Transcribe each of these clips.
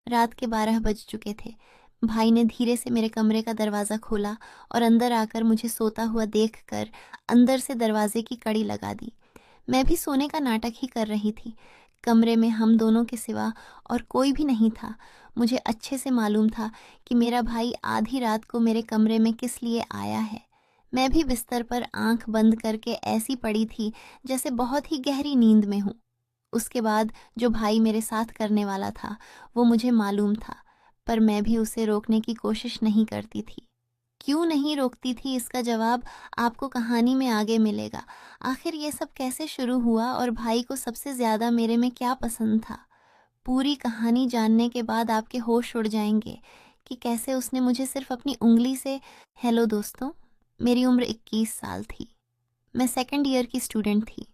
रात के 12 बज चुके थे। भाई ने धीरे से मेरे कमरे का दरवाज़ा खोला और अंदर आकर मुझे सोता हुआ देखकर अंदर से दरवाजे की कड़ी लगा दी। मैं भी सोने का नाटक ही कर रही थी। कमरे में हम दोनों के सिवा और कोई भी नहीं था। मुझे अच्छे से मालूम था कि मेरा भाई आधी रात को मेरे कमरे में किस लिए आया है। मैं भी बिस्तर पर आंख बंद करके ऐसी पड़ी थी जैसे बहुत ही गहरी नींद में हूँ। उसके बाद जो भाई मेरे साथ करने वाला था वो मुझे मालूम था, पर मैं भी उसे रोकने की कोशिश नहीं करती थी। क्यों नहीं रोकती थी, इसका जवाब आपको कहानी में आगे मिलेगा। आखिर ये सब कैसे शुरू हुआ और भाई को सबसे ज़्यादा मेरे में क्या पसंद था। पूरी कहानी जानने के बाद आपके होश उड़ जाएंगे कि कैसे उसने मुझे सिर्फ अपनी उंगली से। हेलो दोस्तों, मेरी उम्र 21 साल थी। मैं सेकंड ईयर की स्टूडेंट थी।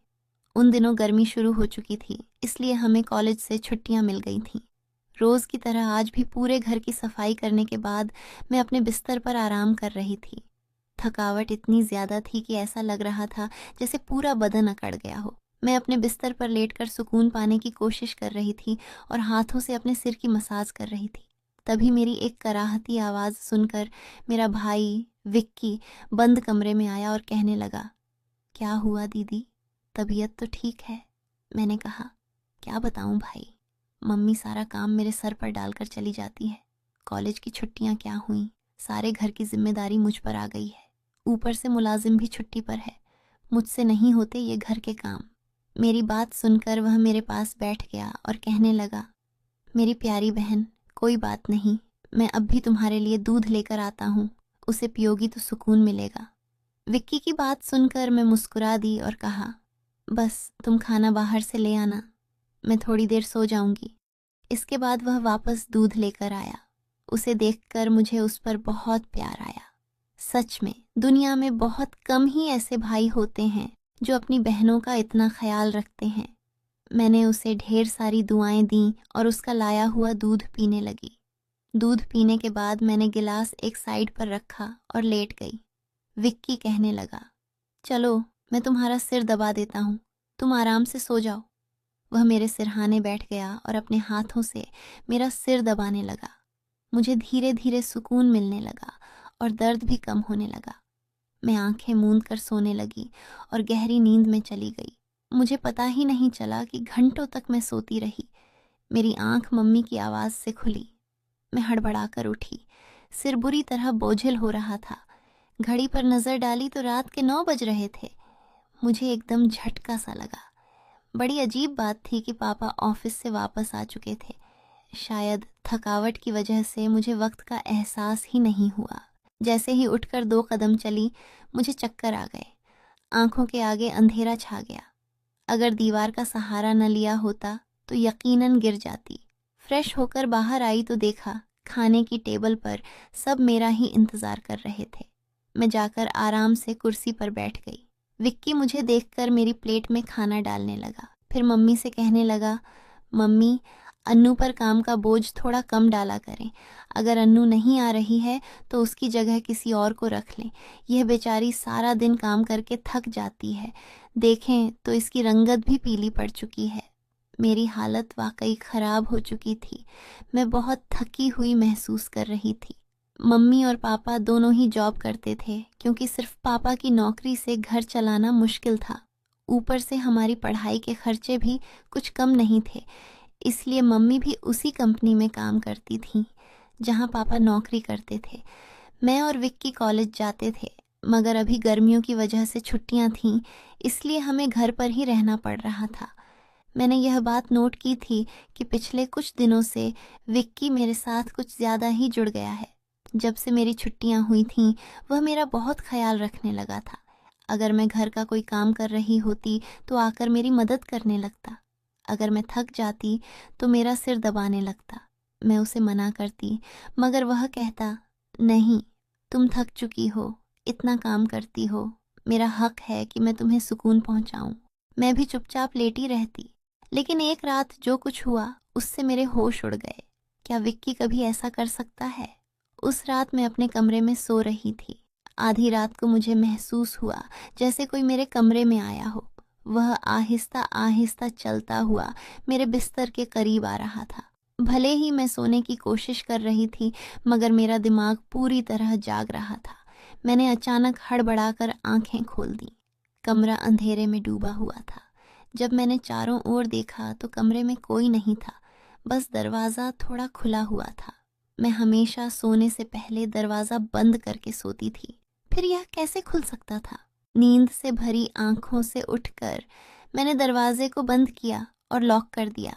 उन दिनों गर्मी शुरू हो चुकी थी, इसलिए हमें कॉलेज से छुट्टियां मिल गई थीं। रोज़ की तरह आज भी पूरे घर की सफाई करने के बाद मैं अपने बिस्तर पर आराम कर रही थी। थकावट इतनी ज़्यादा थी कि ऐसा लग रहा था जैसे पूरा बदन अकड़ गया हो। मैं अपने बिस्तर पर लेटकर सुकून पाने की कोशिश कर रही थी और हाथों से अपने सिर की मसाज कर रही थी। तभी मेरी एक कराहती आवाज़ सुनकर मेरा भाई विक्की बंद कमरे में आया और कहने लगा, क्या हुआ दीदी, तबीयत तो ठीक है? मैंने कहा, क्या बताऊं भाई, मम्मी सारा काम मेरे सर पर डालकर चली जाती है। कॉलेज की छुट्टियां क्या हुई, सारे घर की जिम्मेदारी मुझ पर आ गई है। ऊपर से मुलाजिम भी छुट्टी पर है। मुझसे नहीं होते ये घर के काम। मेरी बात सुनकर वह मेरे पास बैठ गया और कहने लगा, मेरी प्यारी बहन, कोई बात नहीं, मैं अब भी तुम्हारे लिए दूध लेकर आता हूँ, उसे पियोगी तो सुकून मिलेगा। विक्की की बात सुनकर मैं मुस्कुरा दी और कहा, बस तुम खाना बाहर से ले आना, मैं थोड़ी देर सो जाऊंगी। इसके बाद वह वापस दूध लेकर आया। उसे देखकर मुझे उस पर बहुत प्यार आया। सच में दुनिया में बहुत कम ही ऐसे भाई होते हैं जो अपनी बहनों का इतना ख्याल रखते हैं। मैंने उसे ढेर सारी दुआएं दी और उसका लाया हुआ दूध पीने लगी। दूध पीने के बाद मैंने गिलास एक साइड पर रखा और लेट गई। विक्की कहने लगा, चलो मैं तुम्हारा सिर दबा देता हूँ, तुम आराम से सो जाओ। वह मेरे सिरहाने बैठ गया और अपने हाथों से मेरा सिर दबाने लगा। मुझे धीरे धीरे सुकून मिलने लगा और दर्द भी कम होने लगा। मैं आंखें मूंद कर सोने लगी और गहरी नींद में चली गई। मुझे पता ही नहीं चला कि घंटों तक मैं सोती रही। मेरी आंख मम्मी की आवाज़ से खुली। मैं हड़बड़ाकर उठी। सिर बुरी तरह बोझिल हो रहा था। घड़ी पर नज़र डाली तो रात के 9 बज रहे थे। मुझे एकदम झटका सा लगा। बड़ी अजीब बात थी कि पापा ऑफिस से वापस आ चुके थे। शायद थकावट की वजह से मुझे वक्त का एहसास ही नहीं हुआ। जैसे ही उठकर 2 कदम चली, मुझे चक्कर आ गए। आंखों के आगे अंधेरा छा गया। अगर दीवार का सहारा न लिया होता तो यकीनन गिर जाती। फ्रेश होकर बाहर आई तो देखा खाने की टेबल पर सब मेरा ही इंतज़ार कर रहे थे। मैं जाकर आराम से कुर्सी पर बैठ गई। विक्की मुझे देखकर मेरी प्लेट में खाना डालने लगा। फिर मम्मी से कहने लगा, मम्मी, अन्नू पर काम का बोझ थोड़ा कम डाला करें। अगर अन्नू नहीं आ रही है तो उसकी जगह किसी और को रख लें। यह बेचारी सारा दिन काम करके थक जाती है। देखें तो इसकी रंगत भी पीली पड़ चुकी है। मेरी हालत वाकई ख़राब हो चुकी थी। मैं बहुत थकी हुई महसूस कर रही थी। मम्मी और पापा दोनों ही जॉब करते थे, क्योंकि सिर्फ पापा की नौकरी से घर चलाना मुश्किल था। ऊपर से हमारी पढ़ाई के खर्चे भी कुछ कम नहीं थे, इसलिए मम्मी भी उसी कंपनी में काम करती थीं जहां पापा नौकरी करते थे। मैं और विक्की कॉलेज जाते थे, मगर अभी गर्मियों की वजह से छुट्टियां थीं, इसलिए हमें घर पर ही रहना पड़ रहा था। मैंने यह बात नोट की थी कि पिछले कुछ दिनों से विक्की मेरे साथ कुछ ज़्यादा ही जुड़ गया है। जब से मेरी छुट्टियां हुई थीं, वह मेरा बहुत ख्याल रखने लगा था। अगर मैं घर का कोई काम कर रही होती तो आकर मेरी मदद करने लगता। अगर मैं थक जाती तो मेरा सिर दबाने लगता। मैं उसे मना करती, मगर वह कहता, नहीं, तुम थक चुकी हो, इतना काम करती हो, मेरा हक है कि मैं तुम्हें सुकून पहुंचाऊं। मैं भी चुपचाप लेटी रहती। लेकिन एक रात जो कुछ हुआ उससे मेरे होश उड़ गए। क्या विक्की कभी ऐसा कर सकता है? उस रात मैं अपने कमरे में सो रही थी। आधी रात को मुझे महसूस हुआ जैसे कोई मेरे कमरे में आया हो। वह आहिस्ता आहिस्ता चलता हुआ मेरे बिस्तर के करीब आ रहा था। भले ही मैं सोने की कोशिश कर रही थी, मगर मेरा दिमाग पूरी तरह जाग रहा था। मैंने अचानक हड़बड़ाकर आंखें खोल दी। कमरा अंधेरे में डूबा हुआ था। जब मैंने चारों ओर देखा तो कमरे में कोई नहीं था, बस दरवाज़ा थोड़ा खुला हुआ था। मैं हमेशा सोने से पहले दरवाज़ा बंद करके सोती थी, फिर यह कैसे खुल सकता था? नींद से भरी आंखों से उठकर मैंने दरवाजे को बंद किया और लॉक कर दिया।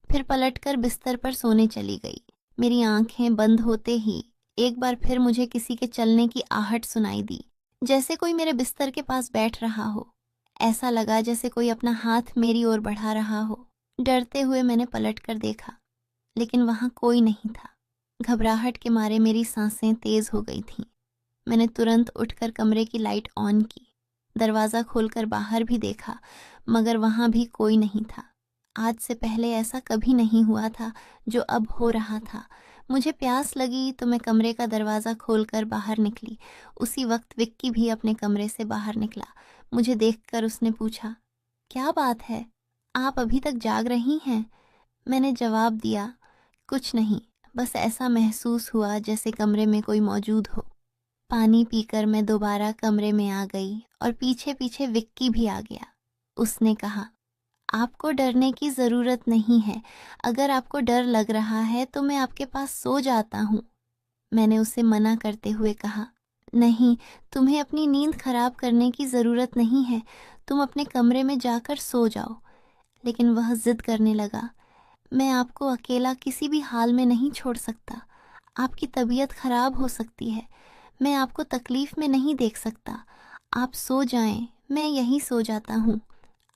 फिर पलटकर बिस्तर पर सोने चली गई। मेरी आंखें बंद होते ही एक बार फिर मुझे किसी के चलने की आहट सुनाई दी, जैसे कोई मेरे बिस्तर के पास बैठ रहा हो। ऐसा लगा जैसे कोई अपना हाथ मेरी ओर बढ़ा रहा हो। डरते हुए मैंने पलटकर देखा, लेकिन वहां कोई नहीं था। घबराहट के मारे मेरी सांसें तेज हो गई थीं। मैंने तुरंत उठकर कमरे की लाइट ऑन की। दरवाज़ा खोलकर बाहर भी देखा, मगर वहां भी कोई नहीं था। आज से पहले ऐसा कभी नहीं हुआ था जो अब हो रहा था। मुझे प्यास लगी तो मैं कमरे का दरवाज़ा खोलकर बाहर निकली। उसी वक्त विक्की भी अपने कमरे से बाहर निकला। मुझे देखकर उसने पूछा, क्या बात है, आप अभी तक जाग रही हैं? मैंने जवाब दिया, कुछ नहीं, बस ऐसा महसूस हुआ जैसे कमरे में कोई मौजूद हो। पानी पीकर मैं दोबारा कमरे में आ गई और पीछे पीछे विक्की भी आ गया। उसने कहा, आपको डरने की ज़रूरत नहीं है। अगर आपको डर लग रहा है तो मैं आपके पास सो जाता हूँ। मैंने उसे मना करते हुए कहा, नहीं, तुम्हें अपनी नींद खराब करने की ज़रूरत नहीं है। तुम अपने कमरे में जाकर सो जाओ। लेकिन वह जिद करने लगा, मैं आपको अकेला किसी भी हाल में नहीं छोड़ सकता। आपकी तबीयत खराब हो सकती है। मैं आपको तकलीफ में नहीं देख सकता। आप सो जाएं, मैं यहीं सो जाता हूँ।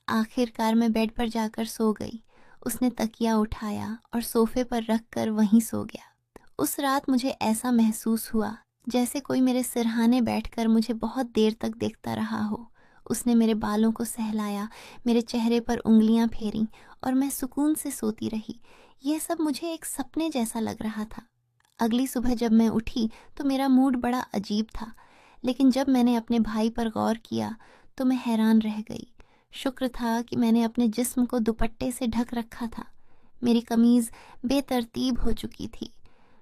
आखिरकार मैं बेड पर जाकर सो गई। उसने तकिया उठाया और सोफे पर रख कर वहीं सो गया। उस रात मुझे ऐसा महसूस हुआ जैसे कोई मेरे सिरहाने बैठकर मुझे बहुत देर तक देखता रहा हो। उसने मेरे बालों को सहलाया, मेरे चेहरे पर उंगलियां फेरीं और मैं सुकून से सोती रही। यह सब मुझे एक सपने जैसा लग रहा था। अगली सुबह जब मैं उठी तो मेरा मूड बड़ा अजीब था, लेकिन जब मैंने अपने भाई पर गौर किया तो मैं हैरान रह गई। शुक्र था कि मैंने अपने जिस्म को दुपट्टे से ढक रखा था। मेरी कमीज़ बेतरतीब हो चुकी थी।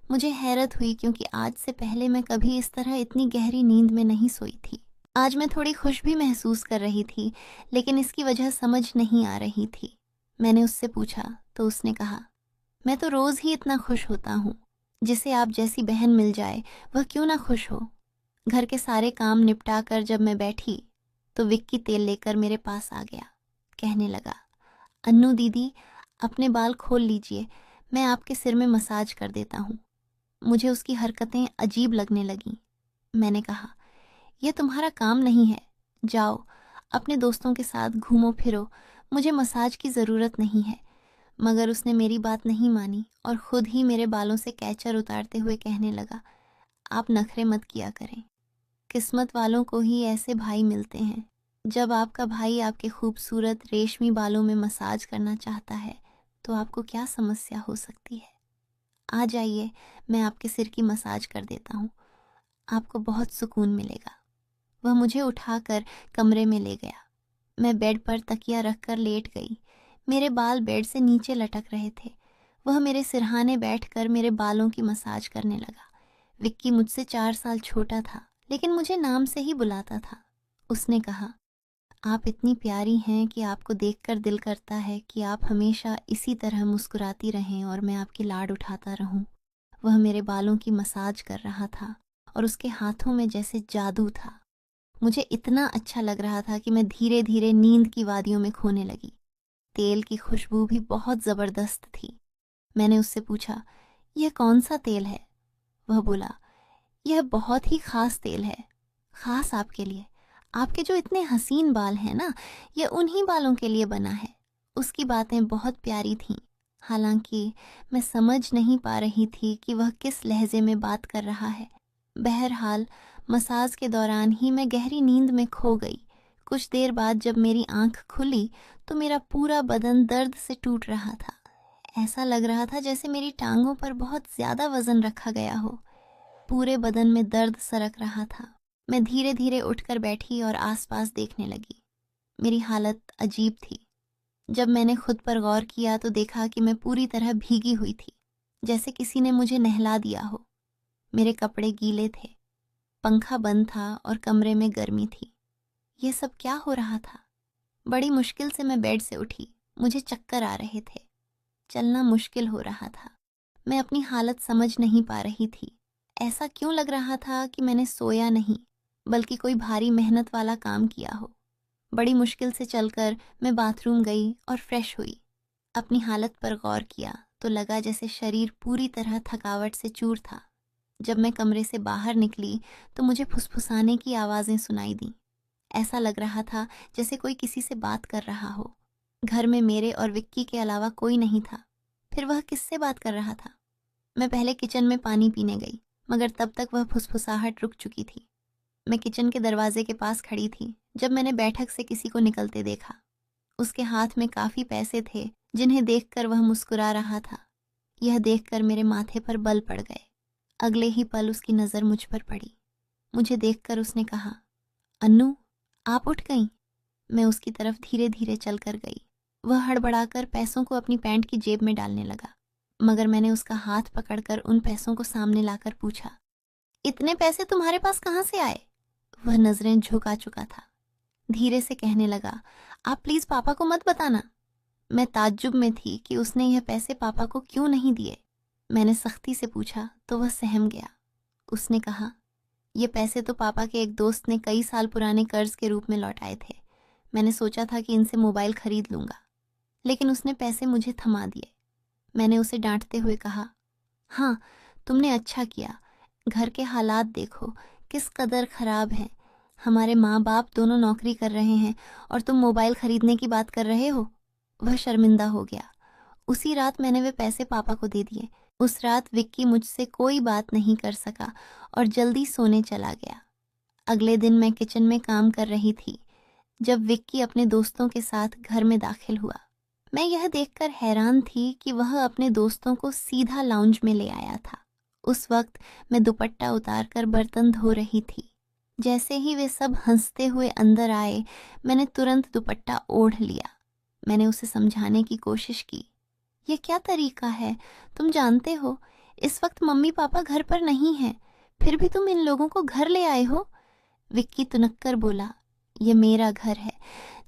मुझे हैरत हुई क्योंकि आज से पहले मैं कभी इस तरह इतनी गहरी नींद में नहीं सोई थी। आज मैं थोड़ी खुश भी महसूस कर रही थी, लेकिन इसकी वजह समझ नहीं आ रही थी। मैंने उससे पूछा तो उसने कहा, मैं तो रोज़ ही इतना खुश होता हूँ। जिसे आप जैसी बहन मिल जाए वह क्यों ना खुश हो। घर के सारे काम निपटा कर जब मैं बैठी तो विक्की तेल लेकर मेरे पास आ गया। कहने लगा, अन्नू दीदी, अपने बाल खोल लीजिए, मैं आपके सिर में मसाज कर देता हूँ। मुझे उसकी हरकतें अजीब लगने लगीं। मैंने कहा, यह तुम्हारा काम नहीं है। जाओ, अपने दोस्तों के साथ घूमो फिरो, मुझे मसाज की ज़रूरत नहीं है। मगर उसने मेरी बात नहीं मानी और खुद ही मेरे बालों से कैचर उतारते हुए कहने लगा, आप नखरे मत किया करें। किस्मत वालों को ही ऐसे भाई मिलते हैं। जब आपका भाई आपके खूबसूरत रेशमी बालों में मसाज करना चाहता है तो आपको क्या समस्या हो सकती है। आ जाइए, मैं आपके सिर की मसाज कर देता हूँ, आपको बहुत सुकून मिलेगा। वह मुझे उठाकर कमरे में ले गया। मैं बेड पर तकिया रखकर लेट गई। मेरे बाल बेड से नीचे लटक रहे थे। वह मेरे सिरहाने बैठकर मेरे बालों की मसाज करने लगा। विक्की मुझसे 4 साल छोटा था, लेकिन मुझे नाम से ही बुलाता था। उसने कहा, आप इतनी प्यारी हैं कि आपको देखकर दिल करता है कि आप हमेशा इसी तरह मुस्कुराती रहें और मैं आपकी लाड उठाता रहूं। वह मेरे बालों की मसाज कर रहा था और उसके हाथों में जैसे जादू था। मुझे इतना अच्छा लग रहा था कि मैं धीरे धीरे नींद की वादियों में खोने लगी। तेल की खुशबू भी बहुत ज़बरदस्त थी। मैंने उससे पूछा, यह कौन सा तेल है? वह बोला, यह बहुत ही ख़ास तेल है, ख़ास आपके लिए। आपके जो इतने हसीन बाल हैं ना, यह उन्हीं बालों के लिए बना है। उसकी बातें बहुत प्यारी थीं। हालांकि मैं समझ नहीं पा रही थी कि वह किस लहजे में बात कर रहा है। बहरहाल मसाज के दौरान ही मैं गहरी नींद में खो गई। कुछ देर बाद जब मेरी आंख खुली तो मेरा पूरा बदन दर्द से टूट रहा था। ऐसा लग रहा था जैसे मेरी टांगों पर बहुत ज़्यादा वज़न रखा गया हो। पूरे बदन में दर्द सरक रहा था। मैं धीरे धीरे उठकर बैठी और आसपास देखने लगी। मेरी हालत अजीब थी। जब मैंने खुद पर गौर किया तो देखा कि मैं पूरी तरह भीगी हुई थी। जैसे किसी ने मुझे नहला दिया हो। मेरे कपड़े गीले थे, पंखा बंद था और कमरे में गर्मी थी। ये सब क्या हो रहा था? बड़ी मुश्किल से मैं बेड से उठी। मुझे चक्कर आ रहे थे, चलना मुश्किल हो रहा था। मैं अपनी हालत समझ नहीं पा रही थी। ऐसा क्यों लग रहा था कि मैंने सोया नहीं, बल्कि कोई भारी मेहनत वाला काम किया हो। बड़ी मुश्किल से चलकर मैं बाथरूम गई और फ्रेश हुई। अपनी हालत पर गौर किया तो लगा जैसे शरीर पूरी तरह थकावट से चूर था। जब मैं कमरे से बाहर निकली तो मुझे फुसफुसाने की आवाज़ें सुनाई दी। ऐसा लग रहा था जैसे कोई किसी से बात कर रहा हो। घर में मेरे और विक्की के अलावा कोई नहीं था। फिर वह किससे बात कर रहा था? मैं पहले किचन में पानी पीने गई, मगर तब तक वह फुसफुसाहट रुक चुकी थी। मैं किचन के दरवाजे के पास खड़ी थी जब मैंने बैठक से किसी को निकलते देखा। उसके हाथ में काफ़ी पैसे थे, जिन्हें देखकर वह मुस्कुरा रहा था। यह देखकर मेरे माथे पर बल पड़ गए। अगले ही पल उसकी नज़र मुझ पर पड़ी। मुझे देखकर उसने कहा, अन्नू, आप उठ गईं? मैं उसकी तरफ धीरे धीरे चल कर गई। वह हड़बड़ाकर पैसों को अपनी पैंट की जेब में डालने लगा, मगर मैंने उसका हाथ पकड़कर उन पैसों को सामने लाकर पूछा, इतने पैसे तुम्हारे पास कहाँ से आए? वह नजरें झुका चुका था। धीरे से कहने लगा, आप प्लीज पापा को मत बताना। मैं ताज्जुब में थी कि उसने यह पैसे पापा को क्यों नहीं दिए। मैंने सख्ती से पूछा तो वह सहम गया। उसने कहा, ये पैसे तो पापा के एक दोस्त ने कई साल पुराने कर्ज के रूप में लौटाए थे। मैंने सोचा था कि इनसे मोबाइल खरीद लूंगा, लेकिन उसने पैसे मुझे थमा दिए। मैंने उसे डांटते हुए कहा, हाँ, तुमने अच्छा किया। घर के हालात देखो किस कदर खराब हैं। हमारे माँ बाप दोनों नौकरी कर रहे हैं और तुम मोबाइल खरीदने की बात कर रहे हो। वह शर्मिंदा हो गया। उसी रात मैंने वे पैसे पापा को दे दिए। उस रात विक्की मुझसे कोई बात नहीं कर सका और जल्दी सोने चला गया। अगले दिन मैं किचन में काम कर रही थी जब विक्की अपने दोस्तों के साथ घर में दाखिल हुआ। मैं यह देखकर हैरान थी कि वह अपने दोस्तों को सीधा लाउंज में ले आया था। उस वक्त मैं दुपट्टा उतारकर बर्तन धो रही थी। जैसे ही वे सब हंसते हुए अंदर आए, मैंने तुरंत दुपट्टा ओढ़ लिया। मैंने उसे समझाने की कोशिश की, ये क्या तरीका है? तुम जानते हो इस वक्त मम्मी पापा घर पर नहीं हैं, फिर भी तुम इन लोगों को घर ले आए हो। विक्की तुनक कर बोला, ये मेरा घर है।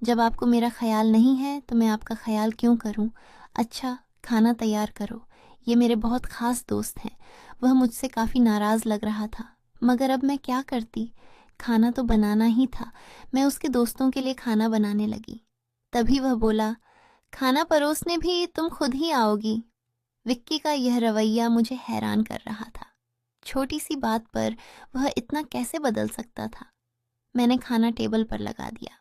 जब आपको मेरा ख्याल नहीं है तो मैं आपका ख्याल क्यों करूं? अच्छा, खाना तैयार करो। ये मेरे बहुत ख़ास दोस्त हैं। वह मुझसे काफ़ी नाराज़ लग रहा था, मगर अब मैं क्या करती? खाना तो बनाना ही था। मैं उसके दोस्तों के लिए खाना बनाने लगी। तभी वह बोला, खाना परोसने भी तुम खुद ही आओगी? विक्की का यह रवैया मुझे हैरान कर रहा था। छोटी सी बात पर वह इतना कैसे बदल सकता था? मैंने खाना टेबल पर लगा दिया।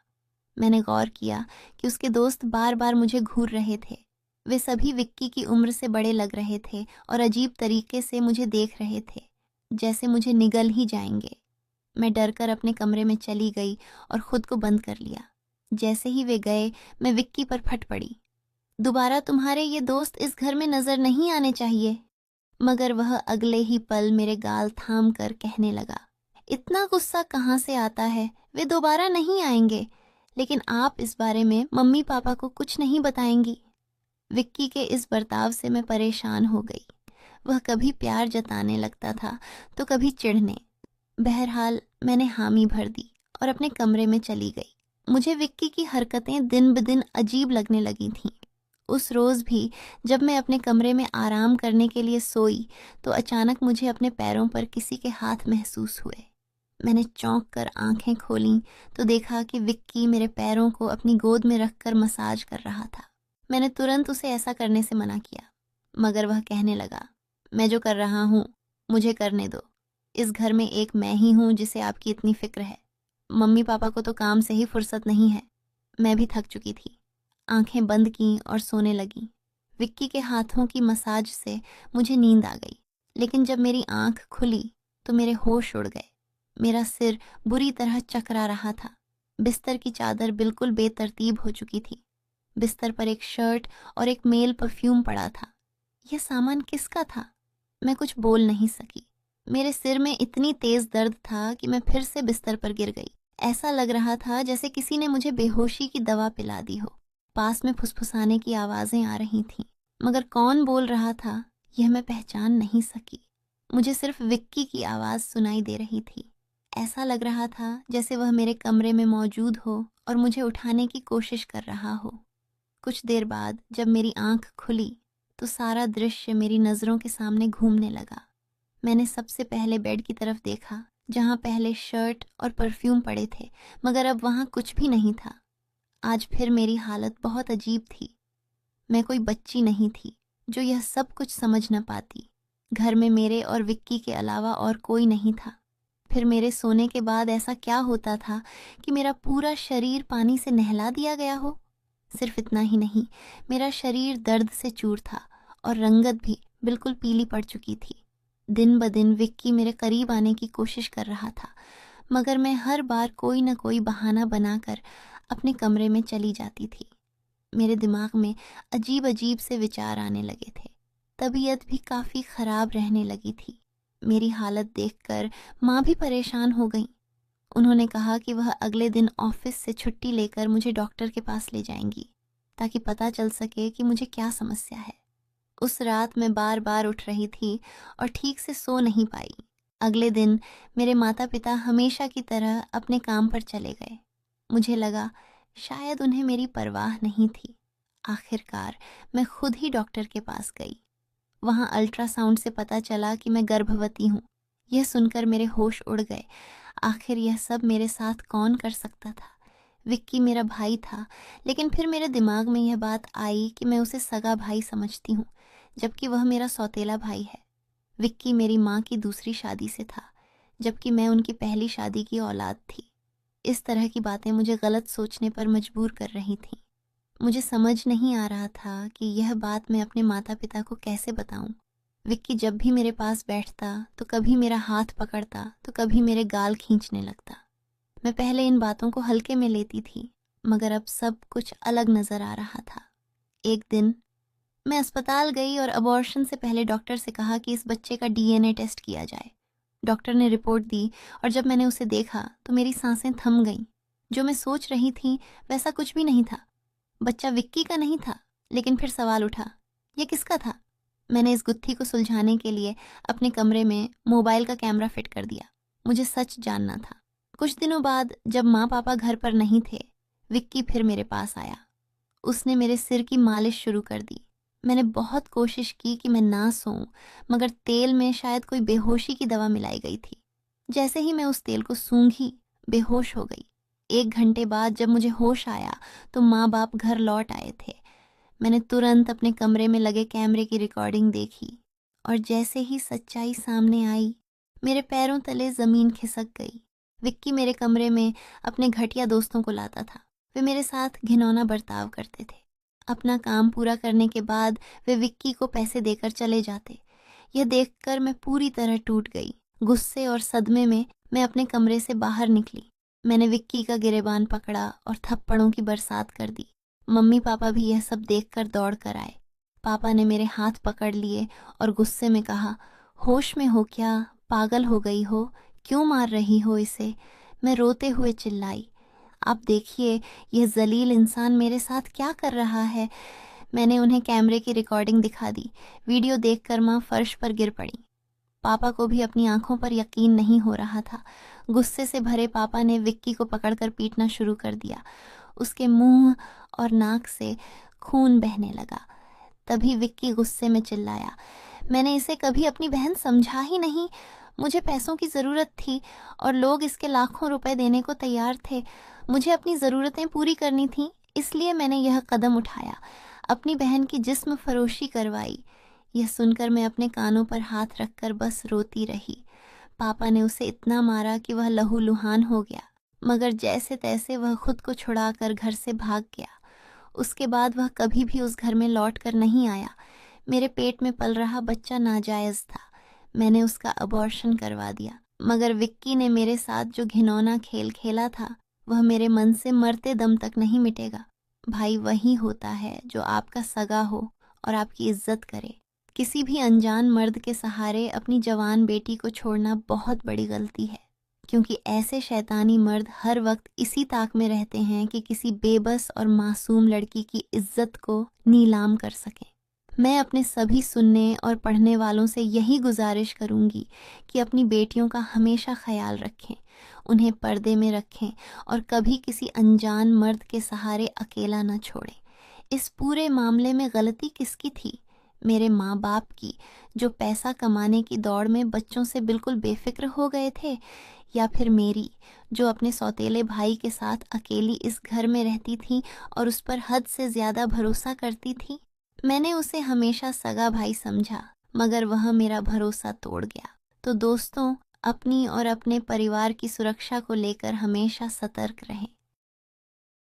मैंने गौर किया कि उसके दोस्त बार बार मुझे घूर रहे थे। वे सभी विक्की की उम्र से बड़े लग रहे थे और अजीब तरीके से मुझे देख रहे थे, जैसे मुझे निगल ही जाएंगे। मैं डरकर अपने कमरे में चली गई और खुद को बंद कर लिया। जैसे ही वे गए, मैं विक्की पर फट पड़ी, दोबारा तुम्हारे ये दोस्त इस घर में नजर नहीं आने चाहिए। मगर वह अगले ही पल मेरे गाल थाम कर कहने लगा, इतना गुस्सा कहाँ से आता है? वे दोबारा नहीं आएंगे। लेकिन आप इस बारे में मम्मी पापा को कुछ नहीं बताएंगी? विक्की के इस बर्ताव से मैं परेशान हो गई। वह कभी प्यार जताने लगता था तो कभी चिढ़ने। बहरहाल मैंने हामी भर दी और अपने कमरे में चली गई। मुझे विक्की की हरकतें दिन ब दिन अजीब लगने लगी थीं। उस रोज़ भी जब मैं अपने कमरे में आराम करने के लिए सोई तो अचानक मुझे अपने पैरों पर किसी के हाथ महसूस हुए। मैंने चौंक कर आंखें खोलीं तो देखा कि विक्की मेरे पैरों को अपनी गोद में रखकर मसाज कर रहा था। मैंने तुरंत उसे ऐसा करने से मना किया, मगर वह कहने लगा, मैं जो कर रहा हूँ मुझे करने दो। इस घर में एक मैं ही हूँ जिसे आपकी इतनी फिक्र है। मम्मी पापा को तो काम से ही फुर्सत नहीं है। मैं भी थक चुकी थी। आंखें बंद की और सोने लगी। विक्की के हाथों की मसाज से मुझे नींद आ गई, लेकिन जब मेरी आंख खुली तो मेरे होश उड़ गए। मेरा सिर बुरी तरह चकरा रहा था। बिस्तर की चादर बिल्कुल बेतरतीब हो चुकी थी। बिस्तर पर एक शर्ट और एक मेल परफ्यूम पड़ा था। यह सामान किसका था? मैं कुछ बोल नहीं सकी। मेरे सिर में इतनी तेज दर्द था कि मैं फिर से बिस्तर पर गिर गई। ऐसा लग रहा था जैसे किसी ने मुझे बेहोशी की दवा पिला दी हो। पास में फुसफुसाने की आवाजें आ रही थीं, मगर कौन बोल रहा था यह मैं पहचान नहीं सकी। मुझे सिर्फ विक्की की आवाज़ सुनाई दे रही थी। ऐसा लग रहा था जैसे वह मेरे कमरे में मौजूद हो और मुझे उठाने की कोशिश कर रहा हो। कुछ देर बाद जब मेरी आंख खुली तो सारा दृश्य मेरी नज़रों के सामने घूमने लगा। मैंने सबसे पहले बेड की तरफ देखा, जहाँ पहले शर्ट और परफ्यूम पड़े थे, मगर अब वहाँ कुछ भी नहीं था। आज फिर मेरी हालत बहुत अजीब थी। मैं कोई बच्ची नहीं थी जो यह सब कुछ समझ न पाती। घर में मेरे और विक्की के अलावा और कोई नहीं था। फिर मेरे सोने के बाद ऐसा क्या होता था कि मेरा पूरा शरीर पानी से नहला दिया गया हो? सिर्फ इतना ही नहीं, मेरा शरीर दर्द से चूर था और रंगत भी बिल्कुल पीली पड़ चुकी थी। दिन ब दिन विक्की मेरे करीब आने की कोशिश कर रहा था, मगर मैं हर बार कोई न कोई बहाना बनाकर अपने कमरे में चली जाती थी। मेरे दिमाग में अजीब अजीब से विचार आने लगे थे। तबीयत भी काफ़ी ख़राब रहने लगी थी। मेरी हालत देखकर माँ भी परेशान हो गई। उन्होंने कहा कि वह अगले दिन ऑफिस से छुट्टी लेकर मुझे डॉक्टर के पास ले जाएंगी, ताकि पता चल सके कि मुझे क्या समस्या है। उस रात मैं बार बार उठ रही थी और ठीक से सो नहीं पाई। अगले दिन मेरे माता पिता हमेशा की तरह अपने काम पर चले गए। मुझे लगा शायद उन्हें मेरी परवाह नहीं थी। आखिरकार मैं खुद ही डॉक्टर के पास गई। वहाँ अल्ट्रासाउंड से पता चला कि मैं गर्भवती हूँ। यह सुनकर मेरे होश उड़ गए। आखिर यह सब मेरे साथ कौन कर सकता था? विक्की मेरा भाई था, लेकिन फिर मेरे दिमाग में यह बात आई कि मैं उसे सगा भाई समझती हूँ, जबकि वह मेरा सौतेला भाई है। विक्की मेरी माँ की दूसरी शादी से था, जबकि मैं उनकी पहली शादी की औलाद थी। इस तरह की बातें मुझे गलत सोचने पर मजबूर कर रही थीं। मुझे समझ नहीं आ रहा था कि यह बात मैं अपने माता पिता को कैसे बताऊं। विक्की जब भी मेरे पास बैठता तो कभी मेरा हाथ पकड़ता तो कभी मेरे गाल खींचने लगता। मैं पहले इन बातों को हल्के में लेती थी, मगर अब सब कुछ अलग नजर आ रहा था। एक दिन मैं अस्पताल गई और अबॉर्शन से पहले डॉक्टर से कहा कि इस बच्चे का डीएनए टेस्ट किया जाए। डॉक्टर ने रिपोर्ट दी और जब मैंने उसे देखा तो मेरी सांसें थम गईं। जो मैं सोच रही थी वैसा कुछ भी नहीं था। बच्चा विक्की का नहीं था, लेकिन फिर सवाल उठा, यह किसका था? मैंने इस गुत्थी को सुलझाने के लिए अपने कमरे में मोबाइल का कैमरा फिट कर दिया। मुझे सच जानना था। कुछ दिनों बाद जब माँ पापा घर पर नहीं थे, विक्की फिर मेरे पास आया। उसने मेरे सिर की मालिश शुरू कर दी। मैंने बहुत कोशिश की कि मैं ना सोऊं, मगर तेल में शायद कोई बेहोशी की दवा मिलाई गई थी। जैसे ही मैं उस तेल को सूंघी, बेहोश हो गई। 1 घंटे बाद जब मुझे होश आया तो माँ बाप घर लौट आए थे। मैंने तुरंत अपने कमरे में लगे कैमरे की रिकॉर्डिंग देखी और जैसे ही सच्चाई सामने आई, मेरे पैरों तले जमीन खिसक गई। विक्की मेरे कमरे में अपने घटिया दोस्तों को लाता था। वे मेरे साथ घिनौना बर्ताव करते थे। अपना काम पूरा करने के बाद वे विक्की को पैसे देकर चले जाते। यह देखकर मैं पूरी तरह टूट गई। गुस्से और सदमे में मैं अपने कमरे से बाहर निकली। मैंने विक्की का गिरेबान पकड़ा और थप्पड़ों की बरसात कर दी। मम्मी पापा भी यह सब देखकर दौड़ कर आए। पापा ने मेरे हाथ पकड़ लिए और गुस्से में कहा, होश में हो क्या? पागल हो गई हो? क्यों मार रही हो इसे? मैं रोते हुए चिल्लाई, आप देखिए यह जलील इंसान मेरे साथ क्या कर रहा है। मैंने उन्हें कैमरे की रिकॉर्डिंग दिखा दी। वीडियो देखकर माँ फर्श पर गिर पड़ी। पापा को भी अपनी आंखों पर यकीन नहीं हो रहा था। गुस्से से भरे पापा ने विक्की को पकड़कर पीटना शुरू कर दिया। उसके मुंह और नाक से खून बहने लगा। तभी विक्की गुस्से में चिल्लाया, मैंने इसे कभी अपनी बहन समझा ही नहीं। मुझे पैसों की ज़रूरत थी और लोग इसके लाखों रुपए देने को तैयार थे। मुझे अपनी ज़रूरतें पूरी करनी थी, इसलिए मैंने यह कदम उठाया, अपनी बहन की जिस्म फरोशी करवाई। यह सुनकर मैं अपने कानों पर हाथ रखकर बस रोती रही। पापा ने उसे इतना मारा कि वह लहूलुहान हो गया, मगर जैसे तैसे वह खुद को छुड़ाकर घर से भाग गया। उसके बाद वह कभी भी उस घर में लौट कर नहीं आया। मेरे पेट में पल रहा बच्चा नाजायज़ था। मैंने उसका अबॉर्शन करवा दिया, मगर विक्की ने मेरे साथ जो घिनौना खेल खेला था वह मेरे मन से मरते दम तक नहीं मिटेगा। भाई वही होता है जो आपका सगा हो और आपकी इज्जत करे। किसी भी अनजान मर्द के सहारे अपनी जवान बेटी को छोड़ना बहुत बड़ी गलती है, क्योंकि ऐसे शैतानी मर्द हर वक्त इसी ताक में रहते हैं कि किसी बेबस और मासूम लड़की की इज्जत को नीलाम कर सकें। मैं अपने सभी सुनने और पढ़ने वालों से यही गुजारिश करूंगी कि अपनी बेटियों का हमेशा ख्याल रखें, उन्हें पर्दे में रखें और कभी किसी अनजान मर्द के सहारे अकेला न छोड़ें। इस पूरे मामले में गलती किसकी थी? मेरे माँ बाप की, जो पैसा कमाने की दौड़ में बच्चों से बिल्कुल बेफिक्र हो गए थे, या फिर मेरी, जो अपने सौतेले भाई के साथ अकेली इस घर में रहती थी और उस पर हद से ज्यादा भरोसा करती थी? मैंने उसे हमेशा सगा भाई समझा, मगर वह मेरा भरोसा तोड़ गया। तो दोस्तों, अपनी और अपने परिवार की सुरक्षा को लेकर हमेशा सतर्क रहें।